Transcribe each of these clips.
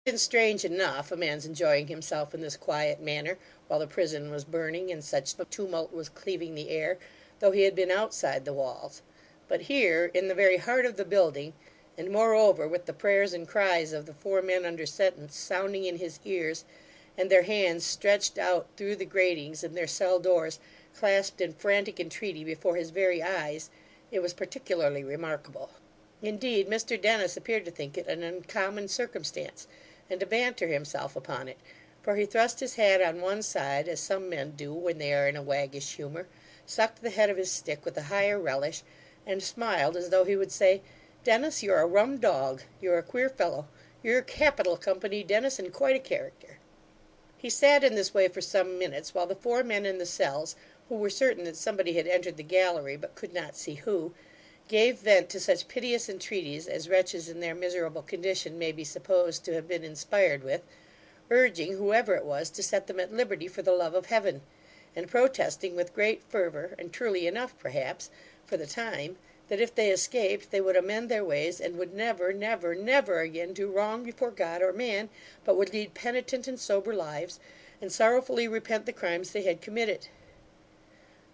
Been strange enough, a man's enjoying himself in this quiet manner, while the prison was burning, and such tumult was cleaving the air, though he had been outside the walls. But here, in the very heart of the building, and moreover with the prayers and cries of the 4 men under sentence sounding in his ears, and their hands stretched out through the gratings, and their cell doors clasped in frantic entreaty before his very eyes, it was particularly remarkable. Indeed, Mr Dennis appeared to think it an uncommon circumstance, and to banter himself upon it, for he thrust his hat on one side, as some men do when they are in a waggish humour, sucked the head of his stick with a higher relish, and smiled as though he would say, "Dennis, you're a rum dog. You're a queer fellow. You're capital company, Dennis, and quite a character." He sat in this way for some minutes, while the 4 men in the cells, who were certain that somebody had entered the gallery, but could not see who, gave vent to such piteous entreaties as wretches in their miserable condition may be supposed to have been inspired with, urging whoever it was to set them at liberty for the love of heaven, and protesting with great fervour, and truly enough perhaps, for the time, that if they escaped, they would amend their ways, and would never, never, never again do wrong before God or man, but would lead penitent and sober lives, and sorrowfully repent the crimes they had committed.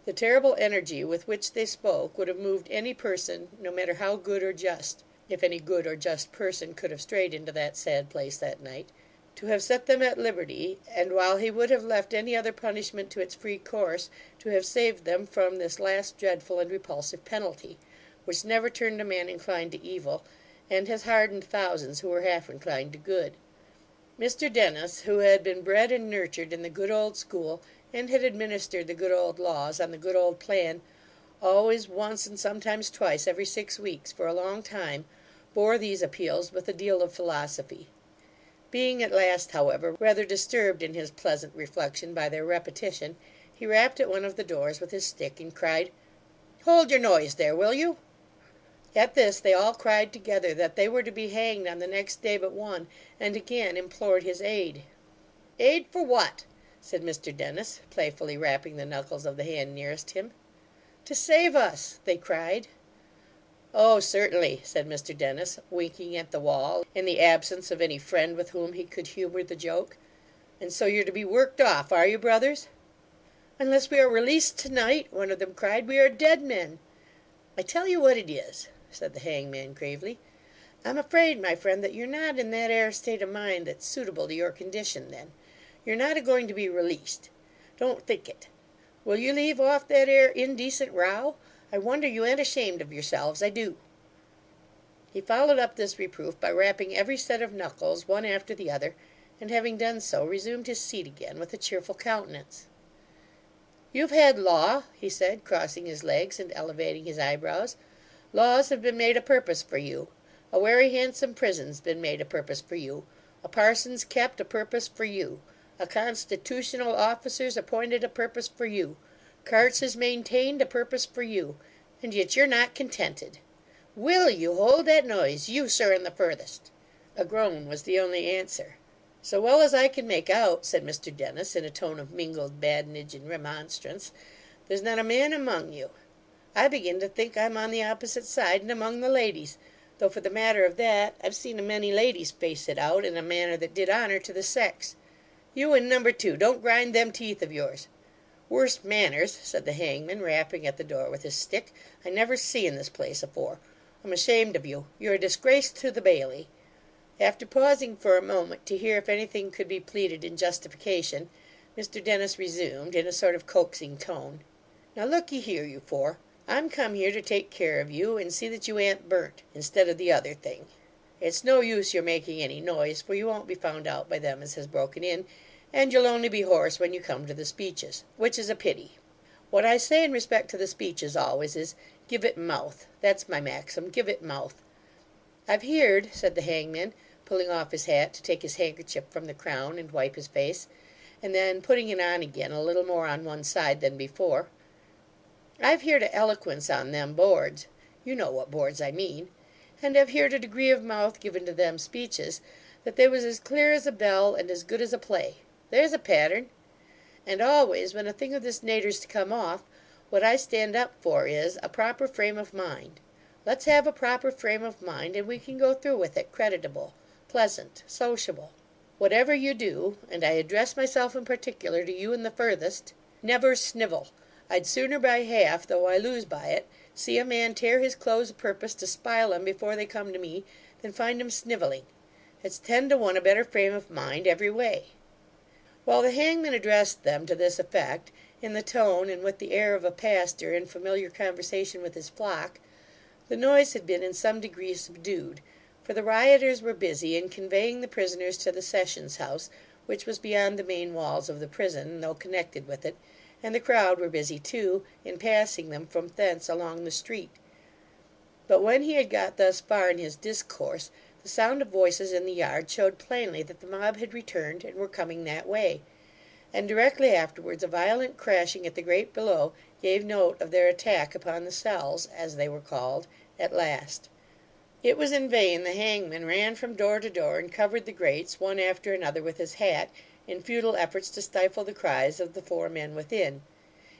The terrible energy with which they spoke would have moved any person, no matter how good or just, if any good or just person could have strayed into that sad place that night, to have set them at liberty, and while he would have left any other punishment to its free course, to have saved them from this last dreadful and repulsive penalty, which never turned a man inclined to evil, and has hardened thousands who were half inclined to good. Mr Dennis, who had been bred and nurtured in the good old school, and had administered the good old laws on the good old plan, always, once, and sometimes twice every 6 weeks, for a long time, bore these appeals with a deal of philosophy. Being at last, however, rather disturbed in his pleasant reflection by their repetition, he rapped at one of the doors with his stick, and cried, "Hold your noise there, will you?" At this they all cried together that they were to be hanged on the next day but one, and again implored his aid. "Aid for what?" said Mr Dennis, playfully rapping the knuckles of the hand nearest him. "To save us," they cried. "Oh, certainly," said Mr Dennis, winking at the wall, in the absence of any friend with whom he could humour the joke. "And so you're to be worked off, are you, brothers?" "Unless we are released to-night," one of them cried, "we are dead men." "I tell you what it is," said the hangman gravely, "I'm afraid, my friend, that you're not in that ere state of mind that's suitable to your condition, then. You're not a-going to be released. Don't think it. Will you leave off that ere indecent row? I wonder you ain't ashamed of yourselves, I do." He followed up this reproof by rapping every set of knuckles, one after the other, and having done so, resumed his seat again with a cheerful countenance. "You've had law," he said, crossing his legs and elevating his eyebrows. "Laws have been made a purpose for you. A wery handsome prison's been made a purpose for you. A parson's kept a purpose for you. A constitutional officer's appointed a purpose for you. Carts is maintained a purpose for you. And yet you're not contented. Will you hold that noise, you, sir, in the furthest?" A groan was the only answer. "So well as I can make out," said Mr Dennis, in a tone of mingled badinage and remonstrance, "there's not a man among you. I begin to think I'm on the opposite side, and among the ladies, though for the matter of that, I've seen a many ladies face it out in a manner that did honour to the sex. You and number 2, don't grind them teeth of yours." "Worse manners," said the hangman, rapping at the door with his stick, "I never see in this place afore. I'm ashamed of you. You're a disgrace to the bailey." After pausing for a moment to hear if anything could be pleaded in justification, Mr Dennis resumed, in a sort of coaxing tone, "Now look ye here, you 4. I'm come here to take care of you, and see that you an't burnt, instead of the other thing. It's no use your making any noise, for you won't be found out by them as has broken in, and you'll only be hoarse when you come to the speeches, which is a pity. What I say in respect to the speeches always is, give it mouth. That's my maxim, give it mouth. I've heerd," said the hangman, pulling off his hat to take his handkerchief from the crown and wipe his face, and then putting it on again a little more on one side than before, "I've heerd a eloquence on them boards, you know what boards I mean, and have heerd a degree of mouth given to them speeches, that they was as clear as a bell, and as good as a play. There's a pattern. And always, when a thing of this nater's to come off, what I stand up for is, a proper frame of mind. Let's have a proper frame of mind, and we can go through with it creditable, pleasant, sociable. whatever you do, and I address myself in particular to you in the furthest, never snivel. I'd sooner by half, though I lose by it, see a man tear his clothes a purpose to spile 'em before they come to me, than find 'em snivelling. It's 10 to 1 a better frame of mind every way." While the hangman addressed them to this effect, in the tone and with the air of a pastor in familiar conversation with his flock, the noise had been in some degree subdued, for the rioters were busy in conveying the prisoners to the sessions house, which was beyond the main walls of the prison, though connected with it, and the crowd were busy too, in passing them from thence along the street. But when he had got thus far in his discourse, the sound of voices in the yard showed plainly that the mob had returned, and were coming that way; and directly afterwards a violent crashing at the grate below gave note of their attack upon the cells, as they were called, at last. It was in vain the hangman ran from door to door, and covered the grates, one after another, with his hat, in futile efforts to stifle the cries of the 4 men within.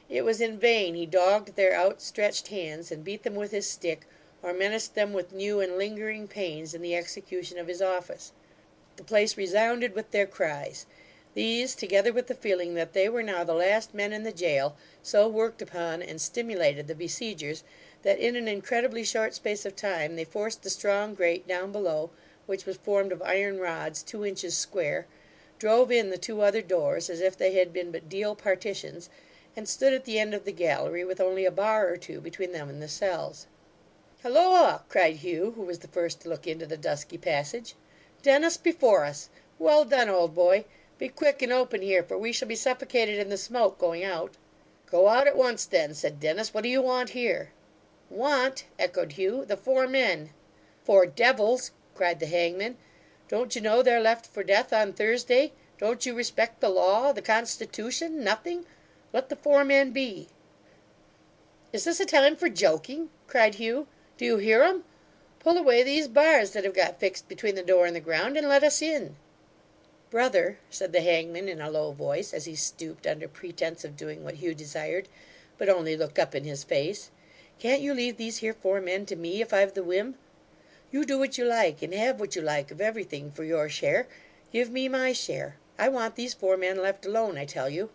It was in vain he dogged their outstretched hands, and beat them with his stick, or menaced them with new and lingering pains in the execution of his office. The place resounded with their cries. These, together with the feeling that they were now the last men in the jail, so worked upon and stimulated the besiegers, that in an incredibly short space of time they forced the strong grate down below, which was formed of iron rods 2 inches square, drove in the 2 other doors, as if they had been but deal partitions, and stood at the end of the gallery, with only a bar or 2 between them and the cells. "Halloa!" cried Hugh, who was the first to look into the dusky passage. "Dennis before us! Well done, old boy! Be quick and open here, for we shall be suffocated in the smoke going out." "Go out at once, then," said Dennis. "What do you want here?" "Want!" echoed Hugh. "The 4 men." "4 devils!" cried the hangman. "Don't you know they're left for death on Thursday? Don't you respect the law, the constitution? Nothing? Let the 4 men be." "Is this a time for joking?" cried Hugh. "Do you hear 'em? Pull away these bars that have got fixed between the door and the ground, and let us in." "Brother," said the hangman in a low voice, as he stooped under pretence of doing what Hugh desired, but only looked up in his face, "can't you leave these here 4 men to me, if I've the whim? You do what you like, and have what you like of everything for your share. Give me my share. I want these 4 men left alone, I tell you."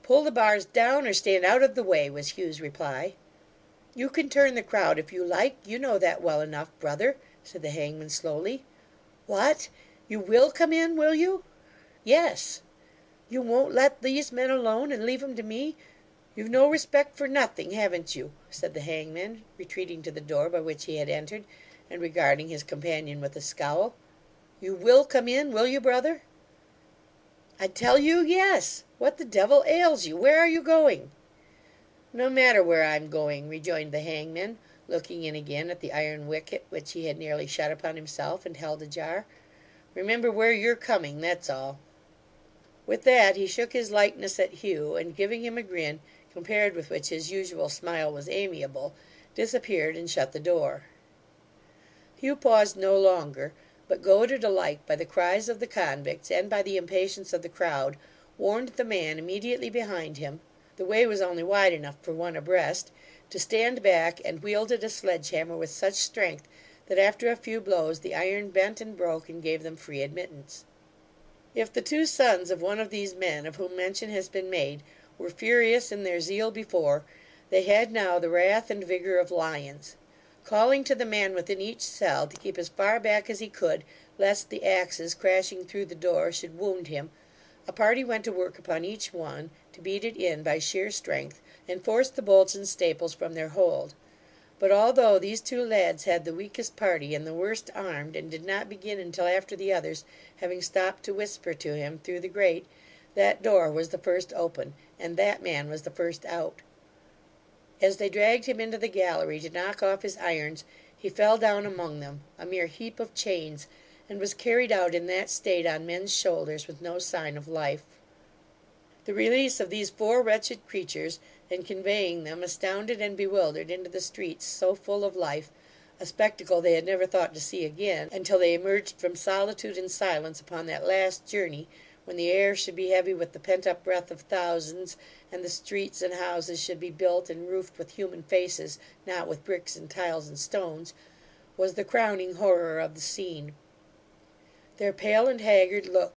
"Pull the bars down, or stand out of the way," was Hugh's reply. "You can turn the crowd if you like, you know that well enough, brother," said the hangman slowly. "What? You will come in, will you?" "Yes." "You won't let these men alone, and leave 'em to me? You've no respect for nothing, haven't you?" said the hangman, retreating to the door by which he had entered, and regarding his companion with a scowl. "You will come in, will you, brother?" "I tell you, yes. What the devil ails you? Where are you going?" "No matter where I'm going," rejoined the hangman, looking in again at the iron wicket, which he had nearly shut upon himself and held ajar. "Remember where you're coming, that's all." With that he shook his likeness at Hugh, and giving him a grin, compared with which his usual smile was amiable, disappeared and shut the door. Hugh paused no longer, but, goaded alike by the cries of the convicts and by the impatience of the crowd, warned the man immediately behind him (the way was only wide enough for 1 abreast) to stand back, and wielded a sledge-hammer with such strength that after a few blows the iron bent and broke and gave them free admittance. If the 2 sons of one of these men, of whom mention has been made, were furious in their zeal before, they had now the wrath and vigour of lions. Calling to the man within each cell to keep as far back as he could, lest the axes crashing through the door should wound him, a party went to work upon each one, to beat it in by sheer strength, and force the bolts and staples from their hold. But although these 2 lads had the weakest party and the worst armed, and did not begin until after the others, having stopped to whisper to him through the grate, that door was the first open, and that man was the first out. As they dragged him into the gallery to knock off his irons, he fell down among them, a mere heap of chains, and was carried out in that state on men's shoulders, with no sign of life. The release of these 4 wretched creatures, and conveying them, astounded and bewildered, into the streets so full of life, a spectacle they had never thought to see again, until they emerged from solitude and silence upon that last journey, when the air should be heavy with the pent-up breath of thousands, and the streets and houses should be built and roofed with human faces, not with bricks and tiles and stones, was the crowning horror of the scene. Their pale and haggard look